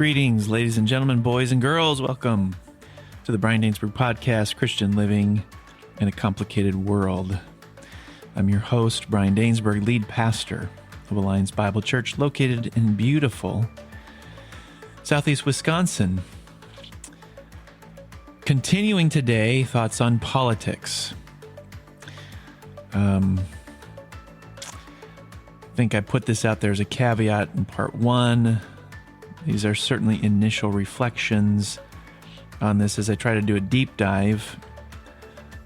Greetings, ladies and gentlemen, boys and girls. Welcome to the Brian Dainsberg Podcast, Christian Living in a Complicated World. I'm your host, Brian Dainsberg, lead pastor of Alliance Bible Church, located in beautiful Southeast Wisconsin. Continuing today, thoughts on politics. I think I put this out there as a caveat in part one. These are certainly initial reflections on this as I try to do a deep dive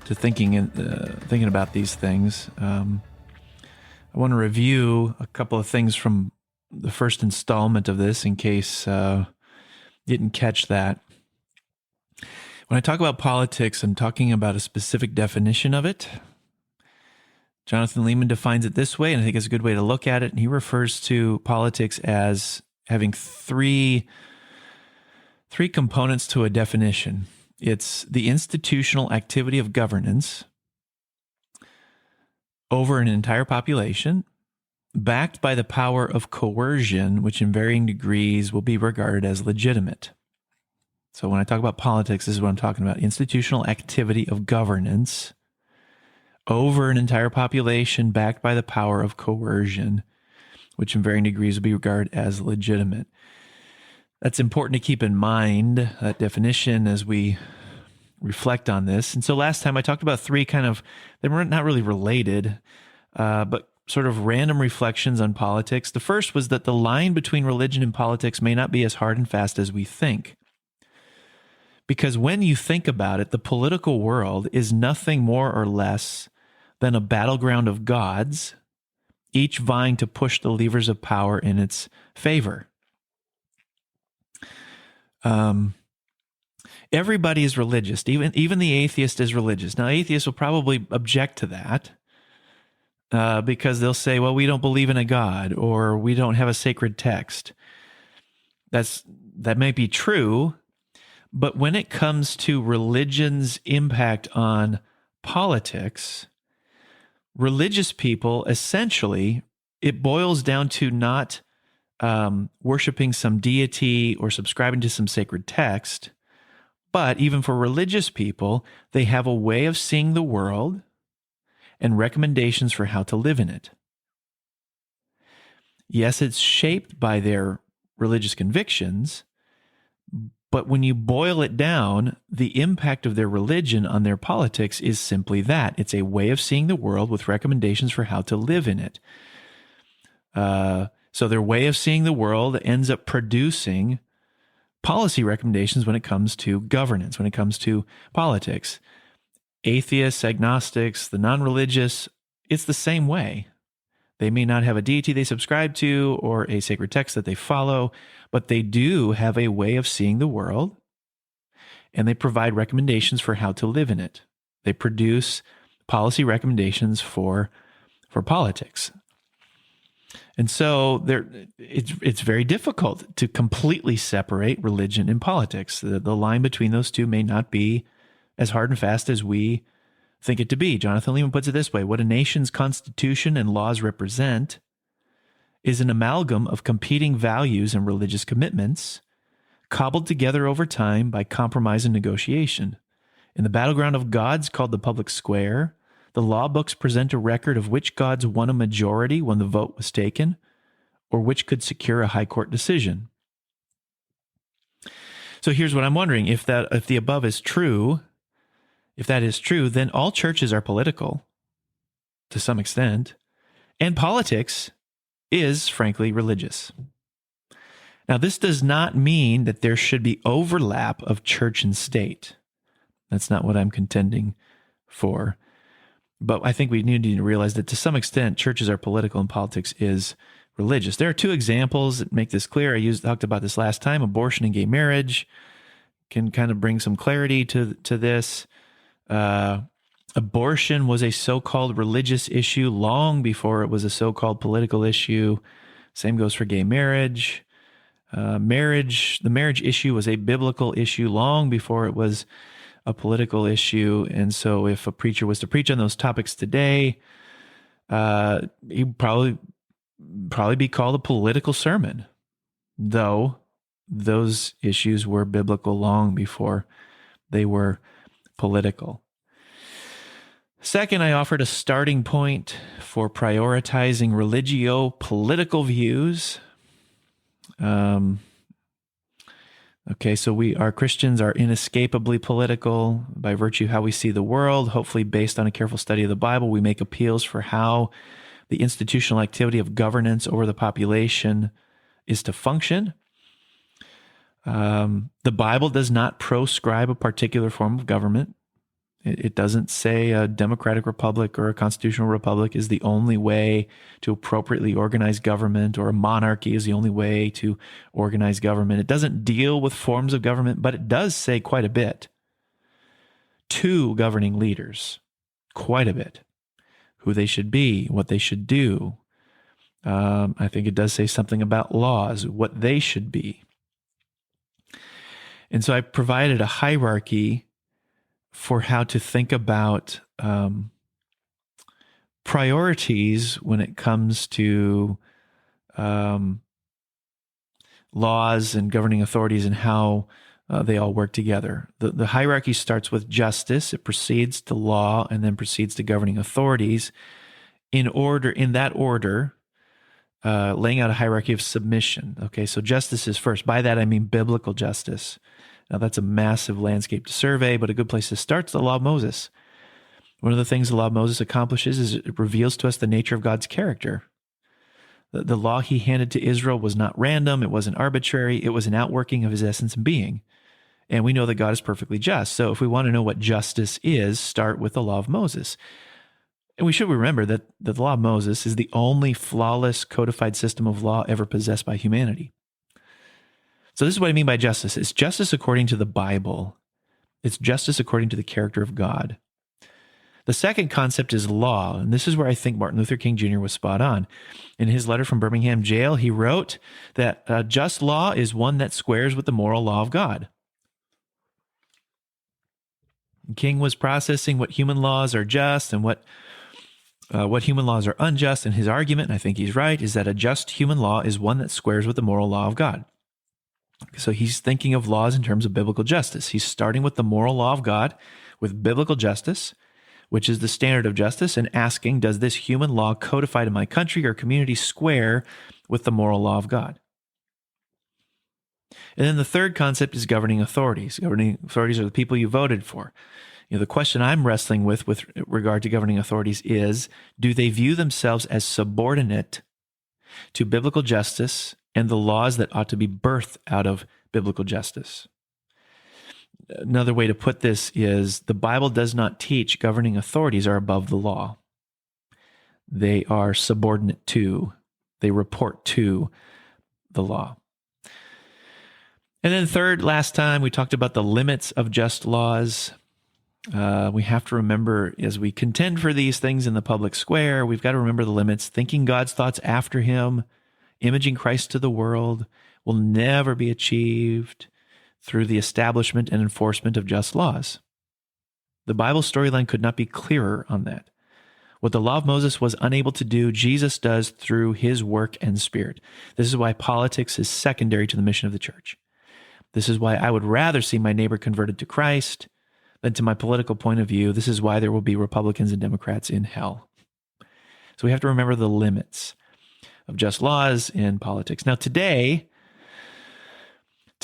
to thinking about these things. I want to review a couple of things from the first installment of this in case you didn't catch that. When I talk about politics, I'm talking about a specific definition of it. Jonathan Leeman defines it this way, and I think it's a good way to look at it. And he refers to politics as having three components to a definition. It's the institutional activity of governance over an entire population, backed by the power of coercion, which in varying degrees will be regarded as legitimate. So when I talk about politics, this is what I'm talking about. Institutional activity of governance over an entire population, backed by the power of coercion, which in varying degrees will be regarded as legitimate. That's important to keep in mind, that definition, as we reflect on this. And so last time I talked about three they were not really related, but sort of random reflections on politics. The first was that the line between religion and politics may not be as hard and fast as we think. Because when you think about it, the political world is nothing more or less than a battleground of gods, each vying to push the levers of power in its favor. Everybody is religious. Even the atheist is religious. Now, atheists will probably object to that because they'll say, well, we don't believe in a God, or we don't have a sacred text. That may be true, but when it comes to religion's impact on politics, religious people, essentially, it boils down to not worshiping some deity or subscribing to some sacred text. But even for religious people, they have a way of seeing the world and recommendations for how to live in it. Yes, it's shaped by their religious convictions, but when you boil it down, the impact of their religion on their politics is simply that. It's a way of seeing the world with recommendations for how to live in it. So their way of seeing the world ends up producing policy recommendations when it comes to governance, when it comes to politics. Atheists, agnostics, the non-religious, it's the same way. They may not have a deity they subscribe to or a sacred text that they follow, but they do have a way of seeing the world, and they provide recommendations for how to live in it. They produce policy recommendations for politics. And so it's very difficult to completely separate religion and politics. The line between those two may not be as hard and fast as we think it to be. Jonathan Leeman puts it this way: what a nation's constitution and laws represent is an amalgam of competing values and religious commitments, cobbled together over time by compromise and negotiation. In the battleground of gods called the public square, the law books present a record of which gods won a majority when the vote was taken, or which could secure a high court decision. So here's what I'm wondering: if the above is true, if that is true, then all churches are political to some extent, and politics is, frankly, religious. Now, this does not mean that there should be overlap of church and state. That's not what I'm contending for. But I think we need to realize that to some extent, churches are political and politics is religious. There are two examples that make this clear. I talked about this last time. Abortion and gay marriage can kind of bring some clarity to this. Abortion was a so-called religious issue long before it was a so-called political issue. Same goes for gay marriage. The marriage issue was a biblical issue long before it was a political issue. And so if a preacher was to preach on those topics today, he'd probably be called a political sermon, though those issues were biblical long before they were political. Second, I offered a starting point for prioritizing religio-political views. So our Christians are inescapably political by virtue of how we see the world. Hopefully, based on a careful study of the Bible, we make appeals for how the institutional activity of governance over the population is to function. The Bible does not proscribe a particular form of government. It doesn't say a democratic republic or a constitutional republic is the only way to appropriately organize government, or a monarchy is the only way to organize government. It doesn't deal with forms of government, but it does say quite a bit to governing leaders, quite a bit, who they should be, what they should do. I think it does say something about laws, what they should be. And so I provided a hierarchy for how to think about priorities when it comes to laws and governing authorities and how they all work together. The hierarchy starts with justice. It proceeds to law and then proceeds to governing authorities in that order, laying out a hierarchy of submission. Okay, so justice is first. By that, I mean biblical justice. Now, that's a massive landscape to survey, but a good place to start is the law of Moses. One of the things the law of Moses accomplishes is it reveals to us the nature of God's character. The law he handed to Israel was not random. It wasn't arbitrary. It was an outworking of his essence and being. And we know that God is perfectly just. So if we want to know what justice is, start with the law of Moses. And we should remember that the law of Moses is the only flawless codified system of law ever possessed by humanity. So this is what I mean by justice. It's justice according to the Bible. It's justice according to the character of God. The second concept is law, and this is where I think Martin Luther King Jr. was spot on. In his letter from Birmingham jail, he wrote that just law is one that squares with the moral law of God. King was processing what human laws are just and what human laws are unjust, and his argument, and I think he's right, is that a just human law is one that squares with the moral law of God. So he's thinking of laws in terms of biblical justice. He's starting with the moral law of God, with biblical justice, which is the standard of justice, and asking, does this human law codified in my country or community square with the moral law of God? And then the third concept is governing authorities. Governing authorities are the people you voted for. The question I'm wrestling with regard to governing authorities is, do they view themselves as subordinate to biblical justice and the laws that ought to be birthed out of biblical justice? Another way to put this is, the Bible does not teach governing authorities are above the law. They are subordinate to, they report to the law. And then third, last time we talked about the limits of just laws. We have to remember, as we contend for these things in the public square, we've got to remember the limits. Thinking God's thoughts after him, imaging Christ to the world, will never be achieved through the establishment and enforcement of just laws. The Bible storyline could not be clearer on that. What the law of Moses was unable to do, Jesus does through his work and spirit. This is why politics is secondary to the mission of the church. This is why I would rather see my neighbor converted to Christ than to my political point of view. This is why there will be Republicans and Democrats in hell. So we have to remember the limits of just laws in politics. Now, today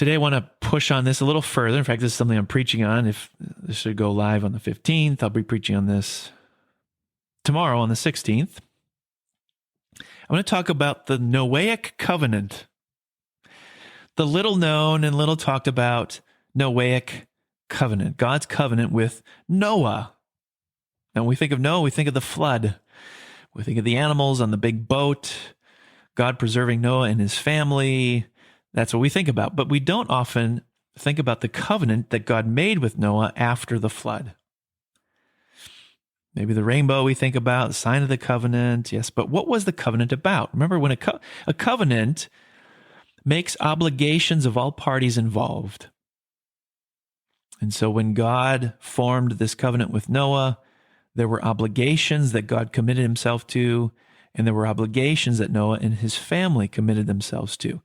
I want to push on this a little further. In fact, this is something I'm preaching on. If this should go live on the 15th, I'll be preaching on this tomorrow on the 16th. I want to talk about the Noahic covenant, the little known and little talked about Noahic covenant, God's covenant with Noah. Now, when we think of Noah, we think of the flood. We think of the animals on the big boat, God preserving Noah and his family. That's what we think about. But we don't often think about the covenant that God made with Noah after the flood. Maybe the rainbow we think about, the sign of the covenant, yes. But what was the covenant about? Remember, when a covenant makes obligations of all parties involved. And so when God formed this covenant with Noah, there were obligations that God committed himself to, and there were obligations that Noah and his family committed themselves to.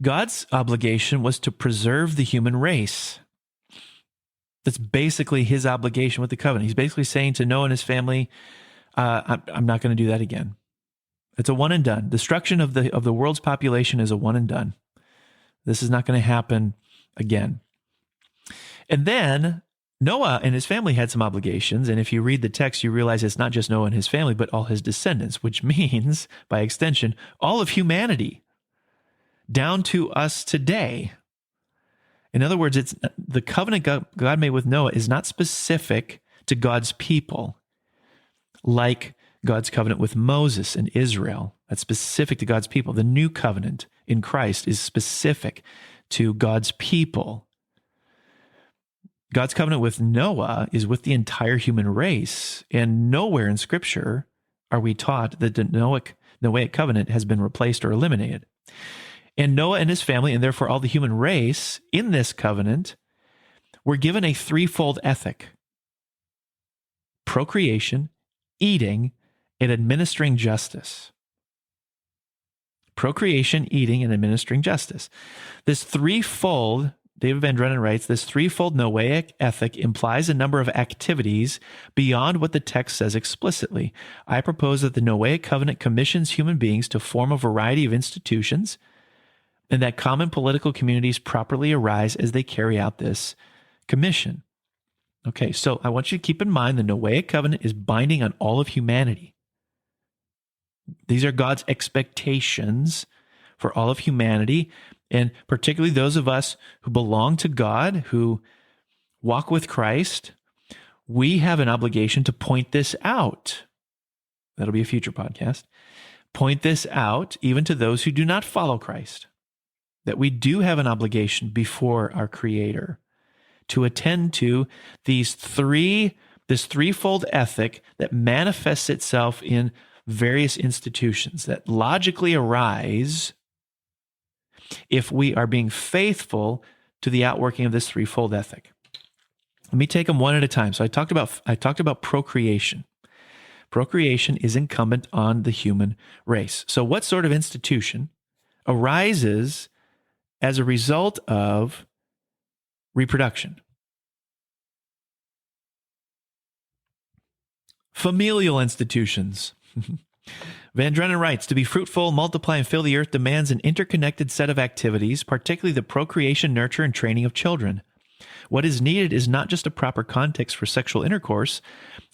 God's obligation was to preserve the human race. That's basically his obligation with the covenant. He's basically saying to Noah and his family, I'm not going to do that again. It's a one and done. Destruction of the world's population is a one and done. This is not going to happen again. And then Noah and his family had some obligations. And if you read the text, you realize it's not just Noah and his family, but all his descendants, which means, by extension, all of humanity, down to us today. In other words, it's the covenant God made with Noah is not specific to God's people, like God's covenant with Moses and Israel. That's specific to God's people. The new covenant in Christ is specific to God's people. God's covenant with Noah is with the entire human race, and nowhere in Scripture are we taught that the Noahic covenant has been replaced or eliminated. And Noah and his family, and therefore all the human race in this covenant, were given a threefold ethic: procreation, eating, and administering justice. Procreation, eating, and administering justice. This threefold, David Van Drennen writes, this threefold Noahic ethic implies a number of activities beyond what the text says explicitly. I propose that the Noahic covenant commissions human beings to form a variety of institutions, and that common political communities properly arise as they carry out this commission. Okay, so I want you to keep in mind the Noahic covenant is binding on all of humanity. These are God's expectations for all of humanity, and particularly those of us who belong to God, who walk with Christ. We have an obligation to point this out. That'll be a future podcast. Point this out even to those who do not follow Christ, that we do have an obligation before our Creator to attend to this threefold ethic that manifests itself in various institutions that logically arise if we are being faithful to the outworking of this threefold ethic. Let me take them one at a time. So I talked about procreation. Procreation is incumbent on the human race. So what sort of institution arises as a result of reproduction? Familial institutions. Van Drennen writes, to be fruitful, multiply, and fill the earth demands an interconnected set of activities, particularly the procreation, nurture, and training of children. What is needed is not just a proper context for sexual intercourse,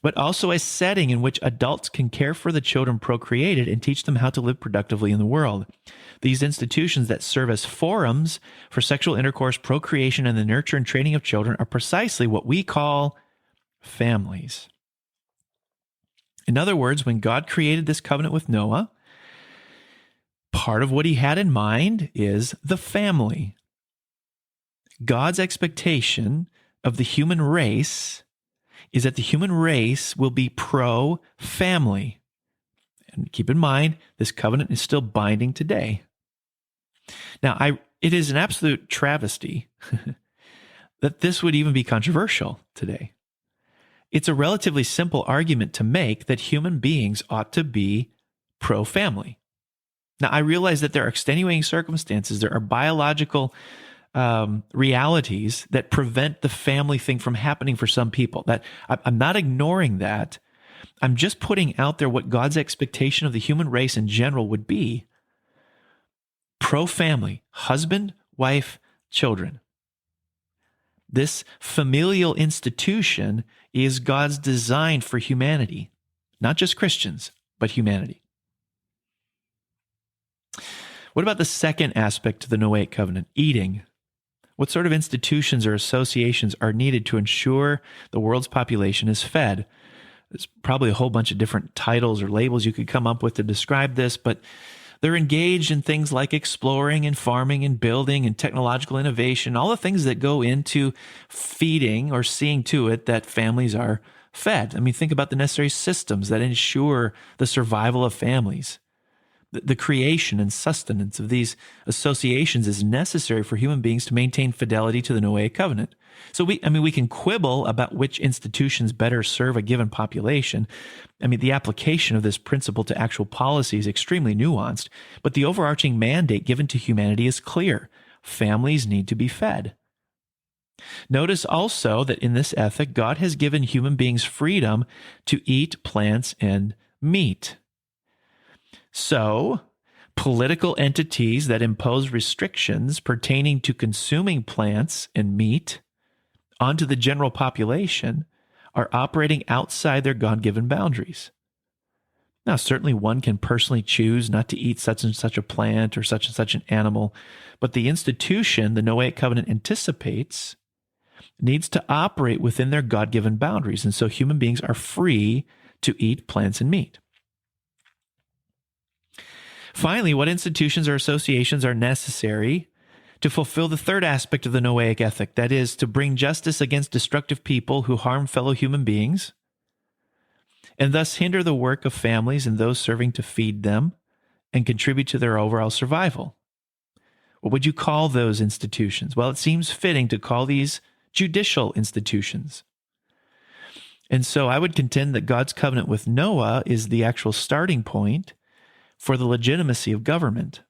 but also a setting in which adults can care for the children procreated and teach them how to live productively in the world. These institutions that serve as forums for sexual intercourse, procreation, and the nurture and training of children are precisely what we call families. In other words, when God created this covenant with Noah, part of what he had in mind is the family. God's expectation of the human race is that the human race will be pro-family. And keep in mind, this covenant is still binding today. Now, it is an absolute travesty that this would even be controversial today. It's a relatively simple argument to make that human beings ought to be pro-family. Now, I realize that there are extenuating circumstances. There are biological realities that prevent the family thing from happening for some people. That I'm not ignoring that. I'm just putting out there what God's expectation of the human race in general would be. Pro-family, husband, wife, children. This familial institution is God's design for humanity, not just Christians, but humanity. What about the second aspect to the Noahic covenant, eating? What sort of institutions or associations are needed to ensure the world's population is fed? There's probably a whole bunch of different titles or labels you could come up with to describe this, but they're engaged in things like exploring and farming and building and technological innovation, all the things that go into feeding or seeing to it that families are fed. I mean, think about the necessary systems that ensure the survival of families. The creation and sustenance of these associations is necessary for human beings to maintain fidelity to the Noahic covenant. So we can quibble about which institutions better serve a given population. The application of this principle to actual policy is extremely nuanced, but the overarching mandate given to humanity is clear. Families need to be fed. Notice also that in this ethic, God has given human beings freedom to eat plants and meat. So, political entities that impose restrictions pertaining to consuming plants and meat onto the general population are operating outside their God-given boundaries. Now, certainly one can personally choose not to eat such and such a plant or such and such an animal, but the institution the Noahic covenant anticipates needs to operate within their God-given boundaries, and so human beings are free to eat plants and meat. Finally, what institutions or associations are necessary to fulfill the third aspect of the Noahic ethic, that is, to bring justice against destructive people who harm fellow human beings and thus hinder the work of families and those serving to feed them and contribute to their overall survival? What would you call those institutions? Well, it seems fitting to call these judicial institutions. And so I would contend that God's covenant with Noah is the actual starting point for the legitimacy of government.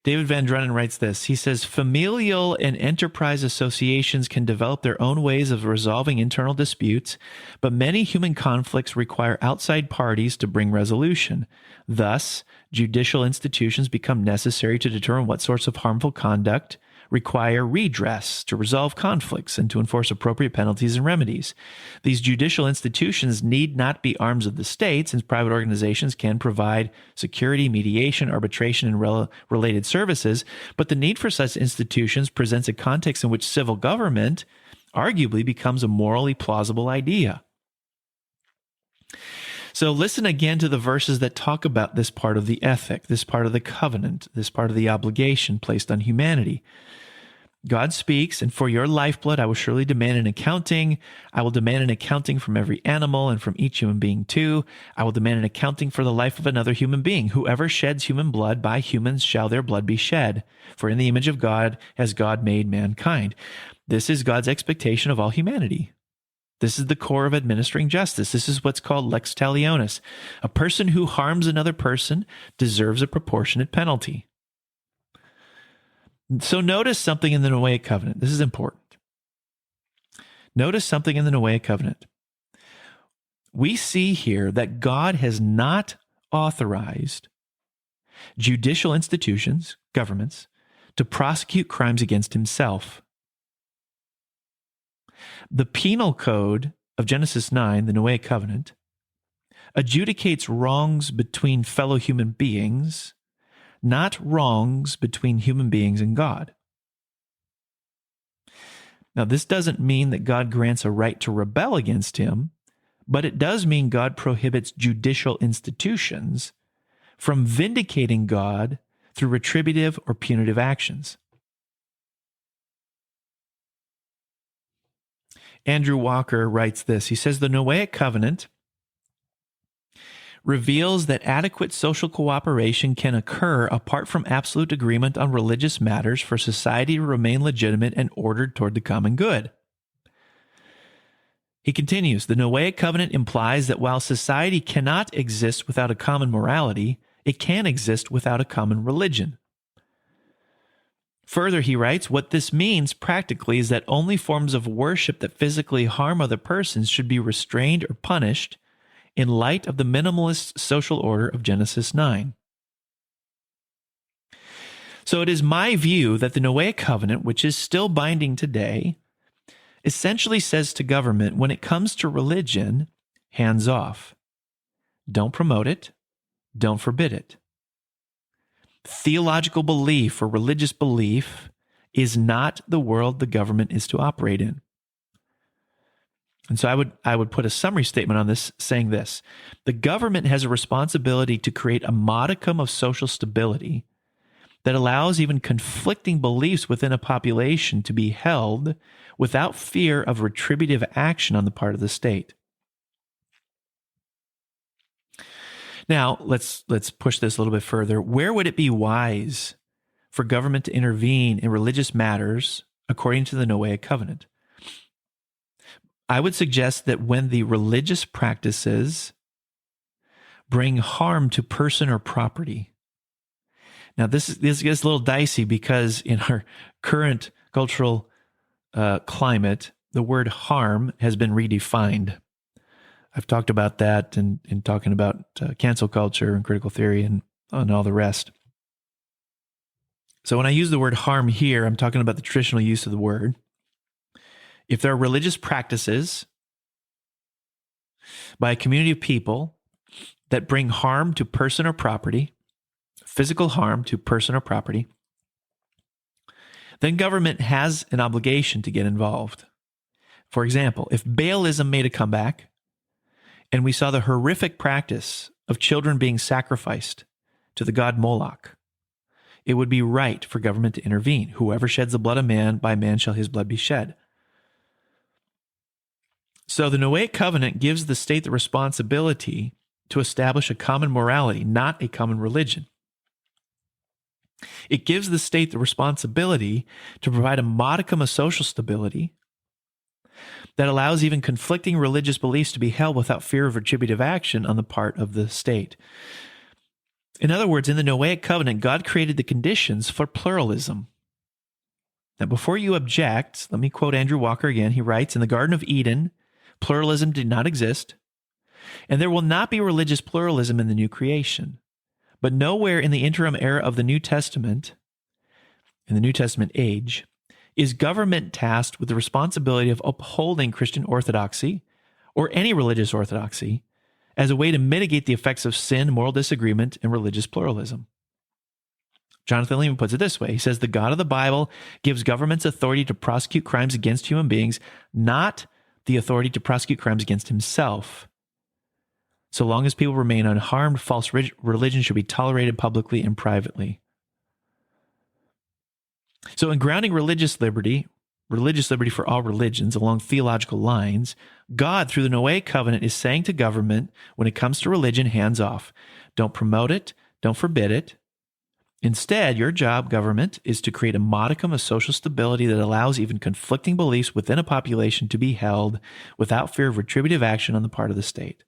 David Van Drunen writes this. He says, familial and enterprise associations can develop their own ways of resolving internal disputes, but many human conflicts require outside parties to bring resolution. Thus, judicial institutions become necessary to determine what sorts of harmful conduct require redress, to resolve conflicts, and to enforce appropriate penalties and remedies. These judicial institutions need not be arms of the state, since private organizations can provide security, mediation, arbitration, and related services, but the need for such institutions presents a context in which civil government arguably becomes a morally plausible idea. So listen again to the verses that talk about this part of the ethic, this part of the covenant, this part of the obligation placed on humanity. God speaks, and for your lifeblood I will surely demand an accounting. I will demand an accounting from every animal and from each human being too. I will demand an accounting for the life of another human being. Whoever sheds human blood, by humans shall their blood be shed. For in the image of God has God made mankind. This is God's expectation of all humanity. This is the core of administering justice. This is what's called lex talionis. A person who harms another person deserves a proportionate penalty. So notice something in the Noahic covenant. This is important. Notice something in the Noahic covenant. We see here that God has not authorized judicial institutions, governments, to prosecute crimes against himself. The penal code of Genesis 9, the Noahic covenant, adjudicates wrongs between fellow human beings, not wrongs between human beings and God. Now, this doesn't mean that God grants a right to rebel against him, but it does mean God prohibits judicial institutions from vindicating God through retributive or punitive actions. Andrew Walker writes this. He says, the Noahic covenant reveals that adequate social cooperation can occur apart from absolute agreement on religious matters for society to remain legitimate and ordered toward the common good. He continues, the Noahic covenant implies that while society cannot exist without a common morality, it can exist without a common religion. Further, he writes, what this means practically is that only forms of worship that physically harm other persons should be restrained or punished in light of the minimalist social order of Genesis 9. So it is my view that the Noahic covenant, which is still binding today, essentially says to government, when it comes to religion, hands off. Don't promote it. Don't forbid it. Theological belief or religious belief is not the world the government is to operate in. And so I would put a summary statement on this saying this. The government has a responsibility to create a modicum of social stability that allows even conflicting beliefs within a population to be held without fear of retributive action on the part of the state. Now, let's push this a little bit further. Where would it be wise for government to intervene in religious matters according to the Noahic covenant? I would suggest that when the religious practices bring harm to person or property. Now, this gets a little dicey because in our current cultural climate, the word harm has been redefined. I've talked about that in talking about cancel culture and critical theory and all the rest. So when I use the word harm here, I'm talking about the traditional use of the word. If there are religious practices by a community of people that bring harm to person or property, physical harm to person or property, then government has an obligation to get involved. For example, if Baalism made a comeback and we saw the horrific practice of children being sacrificed to the god Moloch, it would be right for government to intervene. Whoever sheds the blood of man, by man shall his blood be shed. So the Noahic covenant gives the state the responsibility to establish a common morality, not a common religion. It gives the state the responsibility to provide a modicum of social stability that allows even conflicting religious beliefs to be held without fear of retributive action on the part of the state. In other words, in the Noahic covenant, God created the conditions for pluralism. Now, before you object, let me quote Andrew Walker again. He writes, in the Garden of Eden, pluralism did not exist, and there will not be religious pluralism in the new creation. But nowhere in the interim era of the New Testament, in the New Testament age, is government tasked with the responsibility of upholding Christian orthodoxy or any religious orthodoxy as a way to mitigate the effects of sin, moral disagreement, and religious pluralism. Jonathan Leeman puts it this way. He says, the God of the Bible gives governments authority to prosecute crimes against human beings, not the authority to prosecute crimes against himself. So long as people remain unharmed, false religion should be tolerated publicly and privately. So in grounding religious liberty for all religions along theological lines, God, through the Noahic covenant, is saying to government, when it comes to religion, hands off. Don't promote it. Don't forbid it. Instead, your job, government, is to create a modicum of social stability that allows even conflicting beliefs within a population to be held without fear of retributive action on the part of the state.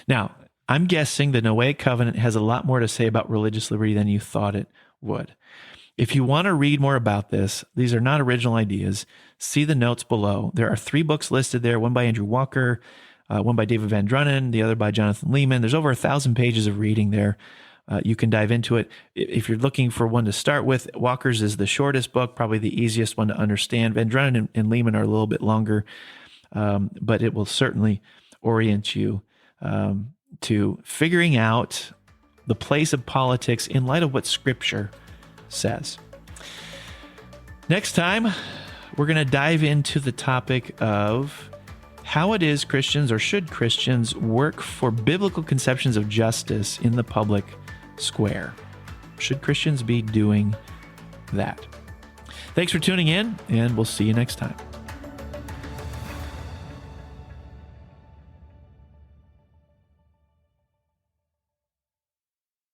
Now, I'm guessing the Noahic covenant has a lot more to say about religious liberty than you thought it would. If you want to read more about this, these are not original ideas. See the notes below. There are 3 books listed there, one by Andrew Walker, one by David Van Drunen, the other by Jonathan Leeman. There's over 1,000 pages of reading there. You can dive into it. If you're looking for one to start with, Walker's is the shortest book, probably the easiest one to understand. Van Drunen and Leeman are a little bit longer, but it will certainly orient you to figuring out the place of politics in light of what Scripture says. Next time, we're going to dive into the topic of how it is Christians, or should Christians, work for biblical conceptions of justice in the public square. Should Christians be doing that? Thanks for tuning in, and we'll see you next time.